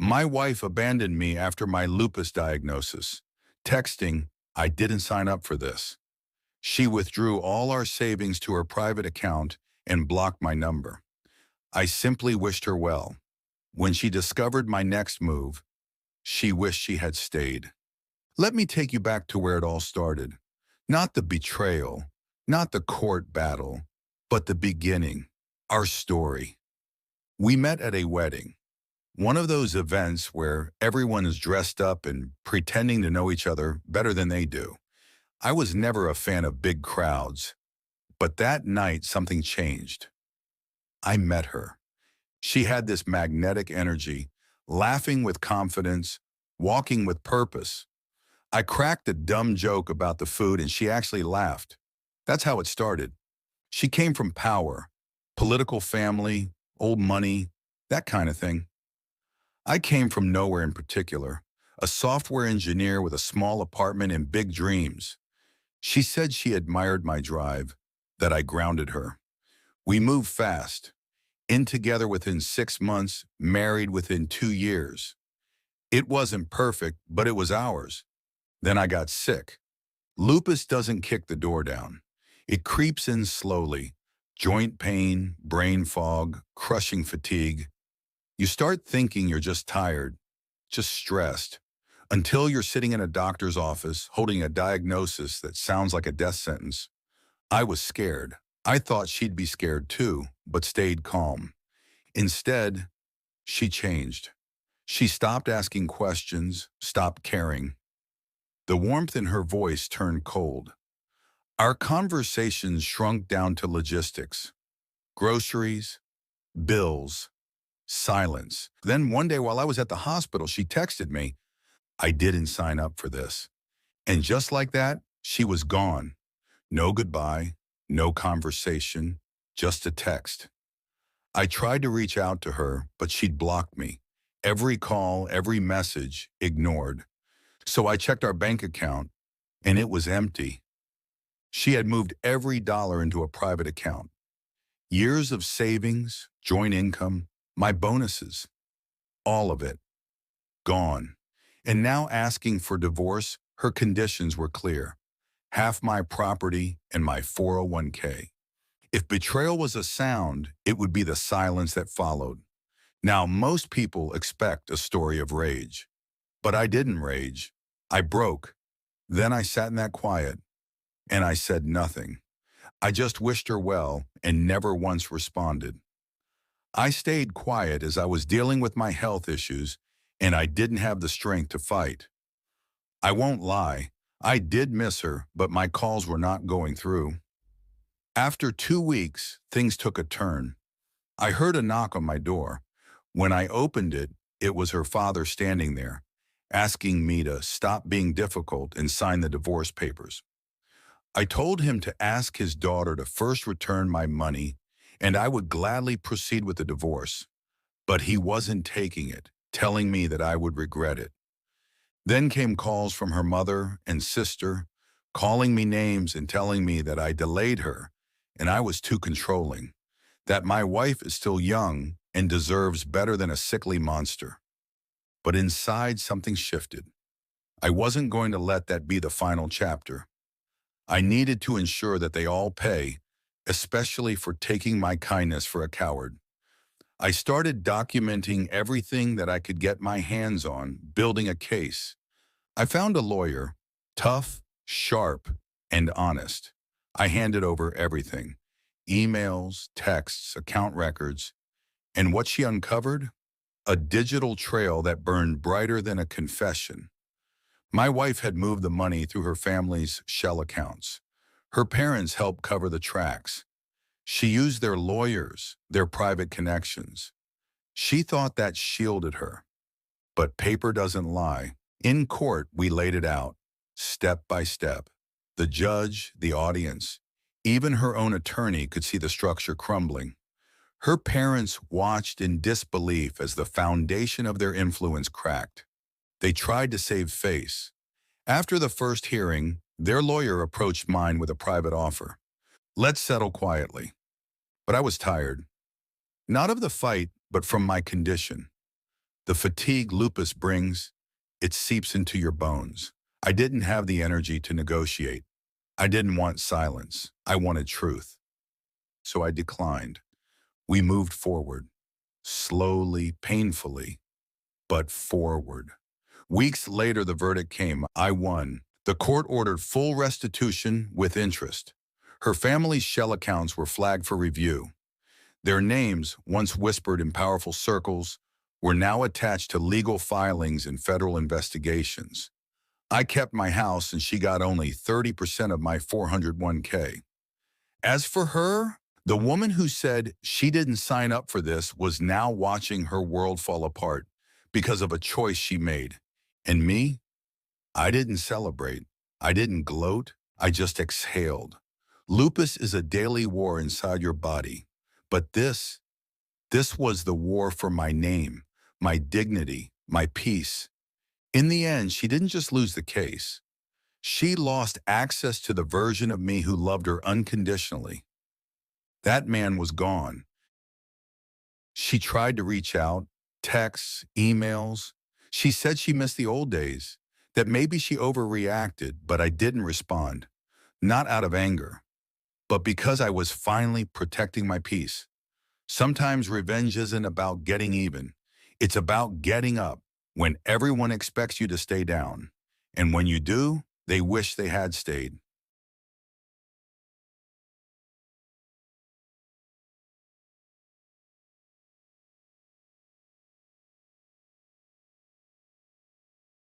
My wife abandoned me after my lupus diagnosis, texting, "I didn't sign up for this." She withdrew all our savings to her private account and blocked my number. I simply wished her well. When she discovered my next move, she wished she had stayed. Let me take you back to where it all started. Not the betrayal, not the court battle, but the beginning, our story. We met at a wedding, one of those events where everyone is dressed up and pretending to know each other better than they do. I was never a fan of big crowds, but that night something changed. I met her. She had this magnetic energy, laughing with confidence, walking with purpose. I cracked a dumb joke about the food and she actually laughed. That's how it started. She came from power, political family, old money, that kind of thing. I came from nowhere in particular, a software engineer with a small apartment and big dreams. She said she admired my drive, that I grounded her. We moved fast, in together within 6 months, married within 2 years. It wasn't perfect, but it was ours. Then I got sick. Lupus doesn't kick the door down. It creeps in slowly. Joint pain, brain fog, crushing fatigue. You start thinking you're just tired, just stressed, until you're sitting in a doctor's office holding a diagnosis that sounds like a death sentence. I was scared. I thought she'd be scared too, but stayed calm. Instead, she changed. She stopped asking questions, stopped caring. The warmth in her voice turned cold. Our conversations shrunk down to logistics, groceries, bills, silence. Then one day while I was at the hospital, she texted me, "I didn't sign up for this." And just like that, she was gone. No goodbye, no conversation, just a text. I tried to reach out to her, but she'd blocked me. Every call, every message, ignored. So I checked our bank account, and it was empty. She had moved every dollar into a private account. Years of savings, joint income, my bonuses, all of it, gone. And now asking for divorce, her conditions were clear. Half my property and my 401k. If betrayal was a sound, it would be the silence that followed. Now, most people expect a story of rage. But I didn't rage. I broke. Then I sat in that quiet, and I said nothing. I just wished her well and never once responded. I stayed quiet as I was dealing with my health issues, and I didn't have the strength to fight. I won't lie, I did miss her, but my calls were not going through. After 2 weeks, things took a turn. I heard a knock on my door. When I opened it, it was her father standing there, asking me to stop being difficult and sign the divorce papers. I told him to ask his daughter to first return my money, and I would gladly proceed with the divorce. But he wasn't taking it, telling me that I would regret it. Then came calls from her mother and sister, calling me names and telling me that I delayed her, and I was too controlling, that my wife is still young and deserves better than a sickly monster. But inside, something shifted. I wasn't going to let that be the final chapter. I needed to ensure that they all pay, especially for taking my kindness for a coward. I started documenting everything that I could get my hands on, building a case. I found a lawyer, tough, sharp, and honest. I handed over everything, emails, texts, account records, and what she uncovered? A digital trail that burned brighter than a confession. My wife had moved the money through her family's shell accounts. Her parents helped cover the tracks. She used their lawyers, their private connections. She thought that shielded her. But paper doesn't lie. In court, we laid it out, step by step. The judge, the audience, even her own attorney could see the structure crumbling. Her parents watched in disbelief as the foundation of their influence cracked. They tried to save face. After the first hearing, their lawyer approached mine with a private offer. Let's settle quietly. But I was tired. Not of the fight, but from my condition. The fatigue lupus brings, it seeps into your bones. I didn't have the energy to negotiate. I didn't want silence. I wanted truth. So I declined. We moved forward, slowly, painfully, but forward. Weeks later, the verdict came. I won. The court ordered full restitution with interest. Her family's shell accounts were flagged for review. Their names, once whispered in powerful circles, were now attached to legal filings and federal investigations. I kept my house and she got only 30% of my 401k. As for her, the woman who said she didn't sign up for this was now watching her world fall apart because of a choice she made. And me? I didn't celebrate. I didn't gloat. I just exhaled. Lupus is a daily war inside your body. But this was the war for my name, my dignity, my peace. In the end, she didn't just lose the case. She lost access to the version of me who loved her unconditionally. That man was gone. She tried to reach out, texts, emails. She said she missed the old days, that maybe she overreacted, but I didn't respond. Not out of anger, but because I was finally protecting my peace. Sometimes revenge isn't about getting even. It's about getting up when everyone expects you to stay down. And when you do, they wish they had stayed.